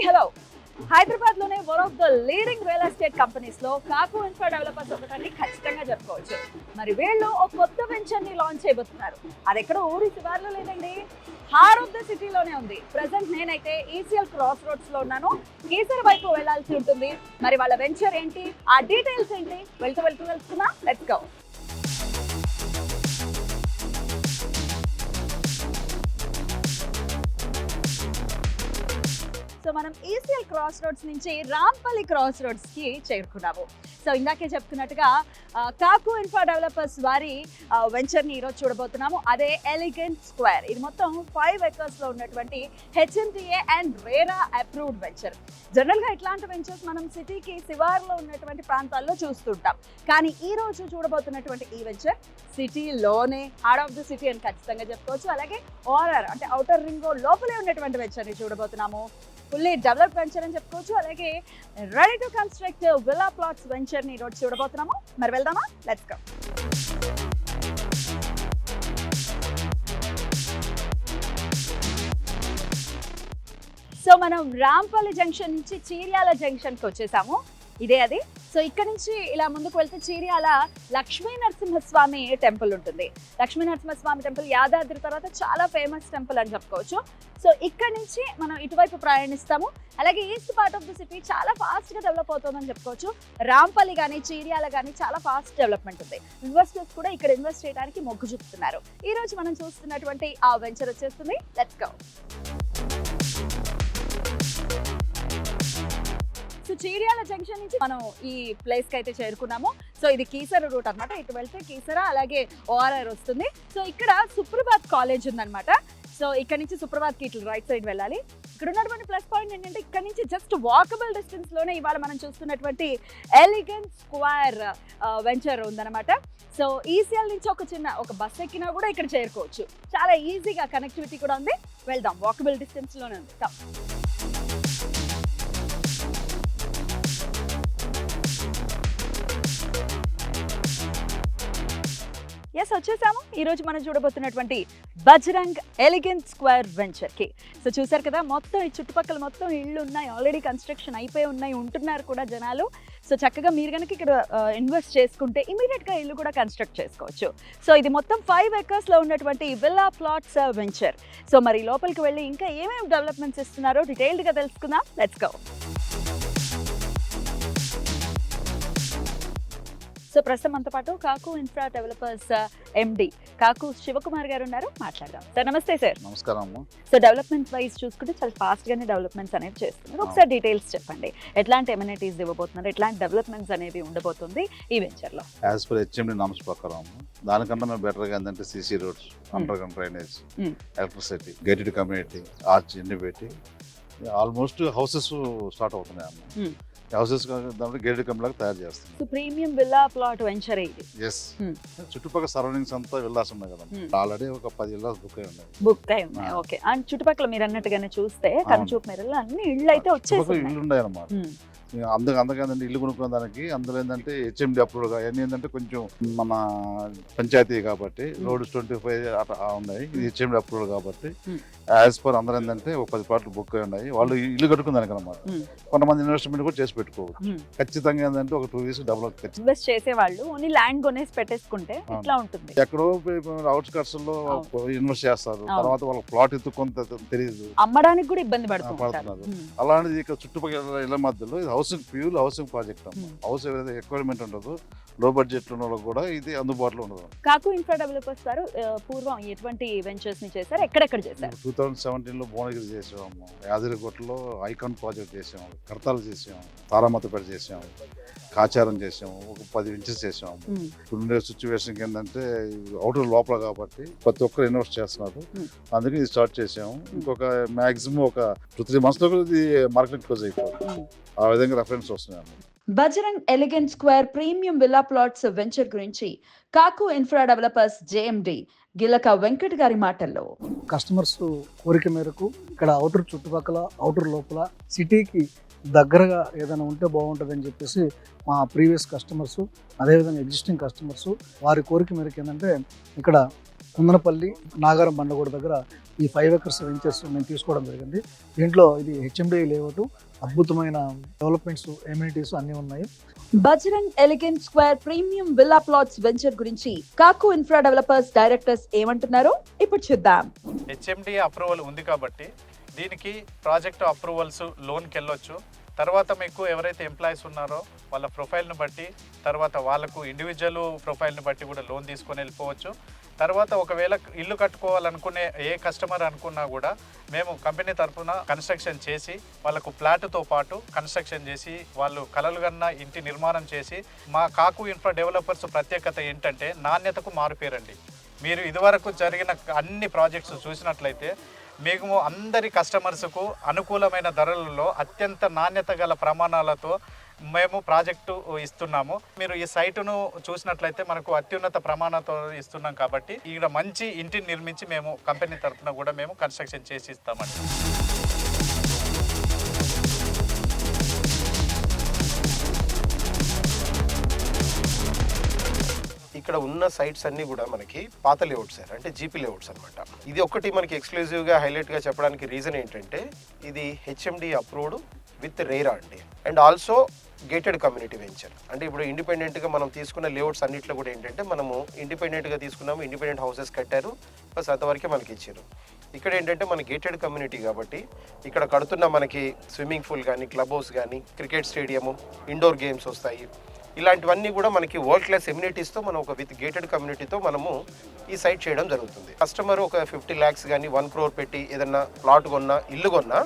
Hello హైదరాబాద్లోనే one of the leading real estate కంపెనీస్లో కాకు ఇన్ఫ్రా డెవలపర్స్ ఒకటాన్ని ఖచ్చితంగా చెప్పుకోవచ్చు. మరి వీళ్ళు ఒక కొత్త వెంచర్ని లాంచ్ చేయబోతున్నారు. అది ఎక్కడ ఊరి శివార్లో లేదండి, హార్ట్ ఆఫ్ ద సిటీలోనే ఉంది. ప్రజెంట్ నేనైతే ఈసీఎల్ క్రాస్ రోడ్స్లో ఉన్నాను. కీసర వైపు వెళ్లాల్సి ఉంటుంది. మరి వాళ్ళ వెంచర్ ఏంటి, ఆ డీటెయిల్స్ ఏంటి, వెళ్తూ తెలుసుకుందాం. Let's go. సో మనం ఈసీఎల్ క్రాస్ రోడ్స్ నుంచి రాంపల్లి క్రాస్ రోడ్స్కి చేరుకున్నాము. సో ఇందాకే చెప్తున్నట్టుగా కాకు ఇన్ఫ్రా డెవలపర్స్ వారి వెంచర్ని ఈరోజు చూడబోతున్నాము. అదే ఎలిగెంట్ స్క్వేర్. ఇది మొత్తం 5 acres ఉన్నటువంటి HMDA and RERA approved venture. జనరల్గా ఇట్లాంటి వెంచర్స్ మనం సిటీకి శివార్లో ఉన్నటువంటి ప్రాంతాల్లో చూస్తుంటాం. కానీ ఈ రోజు చూడబోతున్నటువంటి ఈ వెంచర్ సిటీలోనే హార్ట్ ఆఫ్ ద సిటీ అని ఖచ్చితంగా చెప్పుకోవచ్చు. అలాగే ఓఆర్ఆర్ అంటే ఔటర్ రింగ్ రోడ్ లోపలే ఉన్నటువంటి వెంచర్ని చూడబోతున్నాము. ఫుల్లీ డెవలప్ వెంచర్ అని చెప్పుకోవచ్చు. అలాగే ready to construct villa plots వెంచర్ని ఈరోజు చూడబోతున్నాము. మరి వెళ్దామా? Let's go. సో మనం రాంపల్లి జంక్షన్ నుంచి చీర్యాల జంక్షన్కి వచ్చేసాము. ఇదే అది. సో ఇక్కడ నుంచి ఇలా ముందుకు వెళ్తే చీర్యాల లక్ష్మీ నరసింహస్వామి టెంపుల్ ఉంటుంది. లక్ష్మీ నరసింహస్వామి టెంపుల్ యాదాద్రి తర్వాత చాలా ఫేమస్ టెంపుల్ అని చెప్పుకోవచ్చు. సో ఇక్కడ నుంచి మనం ఇటువైపు ప్రయాణిస్తాము. అలాగే east part of the city చాలా ఫాస్ట్గా డెవలప్ అవుతుందని చెప్పుకోవచ్చు. రాంపల్లి కానీ చీర్యాల కానీ చాలా ఫాస్ట్ డెవలప్మెంట్ ఉంది. ఇన్వెస్టర్స్ కూడా ఇక్కడ ఇన్వెస్ట్ చేయడానికి మొగ్గు చూపుతున్నారు. ఈ రోజు మనం చూస్తున్నటువంటి ఆ వెంచర్ వచ్చేస్తుంది. Let's go. So Cheeryal junction నుంచి మనం ఈ ప్లేస్కి అయితే చేరుకున్నాము. సో ఇది కీసర రూట్ అనమాట. ఇటు వెళ్తే కీసర అలాగే ఓఆర్ఆర్ వస్తుంది. సో ఇక్కడ సుప్రభాత్ కాలేజ్ ఉందన్నమాట. సో ఇక్కడ నుంచి సుప్రభాత్కి ఇట్లా రైట్ సైడ్ వెళ్ళాలి. ఇక్కడ ఉన్నటువంటి ప్లస్ పాయింట్ ఏంటంటే ఇక్కడ నుంచి జస్ట్ వాకబుల్ డిస్టెన్స్లోనే ఇవాళ మనం చూస్తున్నటువంటి ఎలిగెంట్ స్క్వేర్ వెంచర్ ఉందన్నమాట. సో ఈసీఎల్ నుంచి ఒక బస్ ఎక్కినా కూడా ఇక్కడ చేరుకోవచ్చు. చాలా ఈజీగా కనెక్టివిటీ కూడా ఉంది. వెళ్దాం, వాకబుల్ డిస్టెన్స్లోనే ఉంది. ఎస్, వచ్చేసాము. ఈరోజు మనం చూడబోతున్నటువంటి బజరంగ్ ఎలిగెంట్ స్క్వేర్ వెంచర్కి. సో చూసారు కదా, మొత్తం ఈ చుట్టుపక్కల మొత్తం ఇళ్ళు ఉన్నాయి. ఆల్రెడీ కన్స్ట్రక్షన్ అయిపోయి ఉన్నాయి, ఉంటున్నారు కూడా జనాలు. సో చక్కగా మీరు కనుక ఇక్కడ ఇన్వెస్ట్ చేసుకుంటే ఇమీడియట్గా ఇల్లు కూడా కన్స్ట్రక్ట్ చేసుకోవచ్చు. సో ఇది మొత్తం 5 acres ఉన్నటువంటి విల్లా ప్లాట్స్ వెంచర్. సో మరి లోపలికి వెళ్ళి ఇంకా ఏమేమి డెవలప్మెంట్స్ ఇస్తున్నారో డీటెయిల్డ్గా తెలుసుకుందాం. Let's go. సో ప్రస్తుతం మనతో పాటు కాకు ఇన్ఫ్రా డెవలపర్స్ ఎండి కాకు శివకుమార్ గారు ఉన్నారు. మాట్లాడదాం. సార్ నమస్తే. సార్ నమస్కారం. సో డెవలప్మెంట్ వైజ్ చూసుకుంటే చాలా ఫాస్ట్గానే డెవలప్మెంట్స్ అనేవి చేస్తున్నారు. ఒకసారి డీటెయిల్స్ చెప్పండి. ఎట్లాంటి ఎమ్యూనిటీస్ ఇవ్వబోతున్నారు, ఎట్లాంటి డెవలప్మెంట్స్ అనేవి ఉండబోతుంది ఈ వెంచర్లో? యాజ్ పర్ హెచ్ఎండి నామ్స్ ప్రకారం దానికన్నా మేము బెటర్గా ఏంటంటే CC roads, under ground drainage, electricity, gated community, arch ఇన్ని పెట్టి ఆల్మోస్ట్ హౌసెస్ స్టార్ట్ అవుతున్నాయి అమ్మ. హౌసెస్ గేటెడ్ కమ్యూనిటీ తయారు చేస్తున్నాం. So premium villa plot venture ఇది. ఎస్, చుట్టుపక్కల సరౌండింగ్స్ అంతా విల్లాస్ ఉన్నాయి కదా. ఆల్రెడీ ఒక 10 విల్లాస్ బుక్ అయి ఉన్నాయి. ఓకే. అండ్ చుట్టుపక్కల మీరు అన్నట్టుగానే చూస్తే కనుచూపు మేరలో అన్ని ఇళ్ళు అయితే వచ్చేసి ఇల్లు ఉన్నాయి అన్నమాట. అందుకంటే ఇల్లు కొనుక్కున్న దానికి అందులో ఏంటంటే హెచ్ఎండి అప్రూవల్ అవన్నీ ఏంటంటే కొంచెం మన పంచాయతీ కాబట్టి రోడ్స్ 25 అట్లా ఉన్నాయి. ఇది హెచ్ఎండి అప్రూవల్ కాబట్టి యాజ్ పర్ అందరూ ఏంటంటే ఒక 10 ప్లాట్లు బుక్ అయి ఉన్నాయి. వాళ్ళు ఇల్లు కట్టుకున్న దానికి అనమాట. కొంతమంది ఇన్వెస్ట్మెంట్ కూడా చేసి పెట్టుకోవచ్చు. ఖచ్చితంగా ఏంటంటే ఒక 2 years డెవలప్ ఇన్వెస్ట్ చేసే వాళ్ళు ఓన్లీ ల్యాండ్ కొనేసి పెట్టేసుకుంటే ఇట్లా ఉంటుంది. ఎక్కడో అవుట్స్కట్స్ లో ఇన్వెస్ట్ చేస్తారు, తర్వాత వాళ్ళకి ప్లాట్ ఎత్తుకుంటే తెలియదు, అమ్మడానికి కూడా ఇబ్బంది పడుతున్నారు. అలాంటిది ఇక చుట్టుపక్కల ఇళ్ల మధ్యలో housing, pure housing project. House ఏదైతే ఎక్వైర్మెంట్ ఉండదు, లో బడ్జెట్ ఉన్న వాళ్ళకి కూడా ఇది అందుబాటులో ఉండదు. కాకు ఇన్ఫ్రా డెవలపర్స్ వారు పూర్వం ఎటువంటి వెంచర్స్ ని చేశారు, ఎక్కడెక్కడ చేశారు? 2017లో భువనగిరి చేసాము, యాదగిరిగుట్టలో ఐకాన్ ప్రాజెక్ట్ చేసాము, కర్తాలు చేసాము, తారామతపేట చేసాము, కాచారం చేసాము, ఒక 10 inches చేసాము. ఉండే సిచ్యువేషన్ ఏంటంటే అవుటర్ లోపల కాబట్టి ప్రతి ఒక్కరు ఇన్వెస్ట్ చేస్తున్నారు. అందుకే ఇది స్టార్ట్ చేసాము. ఇంకొక మాక్సిమం ఒక 2-3 months లో ఇది మార్కెట్ క్లోజ్ అయిపోతుంది. ఆ విధంగా రెఫరెన్స్ వస్తున్నాయి. Bajrang elegant square premium villa plots venture గురించి కాకు ఇన్ఫ్రా డెవలపర్స్ జేఎండి గిలక వెంకట్ గారి మాటల్లో. కస్టమర్స్ కోరిక మేరకు ఇక్కడ అవుటర్ చుట్టుపక్కల, అవుటర్ లోపల, సిటీకి దగ్గరగా ఏదైనా ఉంటే బాగుంటుందని చెప్పేసి మా ప్రీవియస్ కస్టమర్స్, అదేవిధంగా ఎగ్జిస్టింగ్ కస్టమర్స్ వారి కోరిక మేరకు ఏంటంటే ఇక్కడ కుందనపల్లి నాగారం బండగూడ దగ్గర ఈ 5 acres వెంచర్స్ మేము తీసుకోవడం జరిగింది. దీంట్లో ఇది హెచ్ఎండి లేఅవుట్, అద్భుతమైన డెవలప్మెంట్స్, ఎమ్యూనిటీస్ అన్నీ ఉన్నాయి. Bajrang elegant square premium villa plots venture గురించి కాకు ఇన్ఫ్రా డెవలపర్స్ డైరెక్టర్స్ ఏమంటున్నారో ఇప్పుడు చూద్దాం. హెచ్ఎండి అప్రూవల్ ఉంది కాబట్టి దీనికి ప్రాజెక్ట్ అప్రూవల్స్ లోన్కి వెళ్ళొచ్చు. తర్వాత మీకు ఎవరైతే ఎంప్లాయీస్ ఉన్నారో వాళ్ళ ప్రొఫైల్ని బట్టి, తర్వాత వాళ్ళకు ఇండివిజువల్ ప్రొఫైల్ని బట్టి కూడా లోన్ తీసుకొని వెళ్ళిపోవచ్చు. తర్వాత ఒకవేళ ఇల్లు కట్టుకోవాలనుకునే ఏ కస్టమర్ అనుకున్నా కూడా మేము కంపెనీ తరఫున కన్స్ట్రక్షన్ చేసి వాళ్ళకు ఫ్లాట్తో పాటు కన్స్ట్రక్షన్ చేసి వాళ్ళు కలలుగన్న ఇంటి నిర్మాణం చేసి, మా కాకు ఇన్ఫ్రా డెవలపర్స్ ప్రత్యేకత ఏంటంటే నాణ్యతకు మారుపేరండి. మీరు ఇదివరకు జరిగిన అన్ని ప్రాజెక్ట్స్ చూసినట్లయితే మేము అందరి కస్టమర్స్కు అనుకూలమైన ధరలలో అత్యంత నాణ్యత గల ప్రమాణాలతో మేము ప్రాజెక్టు ఇస్తున్నాము. మీరు ఈ సైటును చూసినట్లయితే మనకు అత్యున్నత ప్రమాణంతో ఇస్తున్నాం కాబట్టి ఇక్కడ మంచి ఇంటిని నిర్మించి మేము కంపెనీ తరఫున కూడా మేము కన్స్ట్రక్షన్ చేసి ఇస్తామండి. ఇక్కడ ఉన్న సైట్స్ అన్నీ కూడా మనకి పాత లేఅవుట్స్ సార్, అంటే జీపీ లేఅవుట్స్ అనమాట. ఇది ఒకటి మనకి ఎక్స్క్లూజివ్గా హైలైట్గా చెప్పడానికి రీజన్ ఏంటంటే ఇది హెచ్ఎండి అప్రూవ్డ్ విత్ రేరా అండి, and also gated community venture. అంటే ఇప్పుడు ఇండిపెండెంట్గా మనం తీసుకున్న లేఅవుట్స్ అన్నింటిలో కూడా ఏంటంటే మనము ఇండిపెండెంట్గా తీసుకున్నాము, ఇండిపెండెంట్ హౌసెస్ కట్టారు, బస్ అంతవరకే మనకి ఇచ్చారు. ఇక్కడ ఏంటంటే మన గేటెడ్ కమ్యూనిటీ కాబట్టి ఇక్కడ కడుతున్న మనకి స్విమ్మింగ్ పూల్ కానీ, క్లబ్ హౌస్ కానీ, క్రికెట్ స్టేడియము, ఇండోర్ గేమ్స్ వస్తాయి. ఇలాంటివన్నీ కూడా మనకి వరల్డ్ క్లాస్ ఎమ్యూనిటీస్తో మనం ఒక విత్ గేటెడ్ కమ్యూనిటీతో మనము ఈ సైట్ చేయడం జరుగుతుంది. కస్టమర్ ఒక 50 lakhs కానీ 1 crore పెట్టి ఏదన్నా ప్లాట్ కొన్నా, ఇల్లు కొన్నా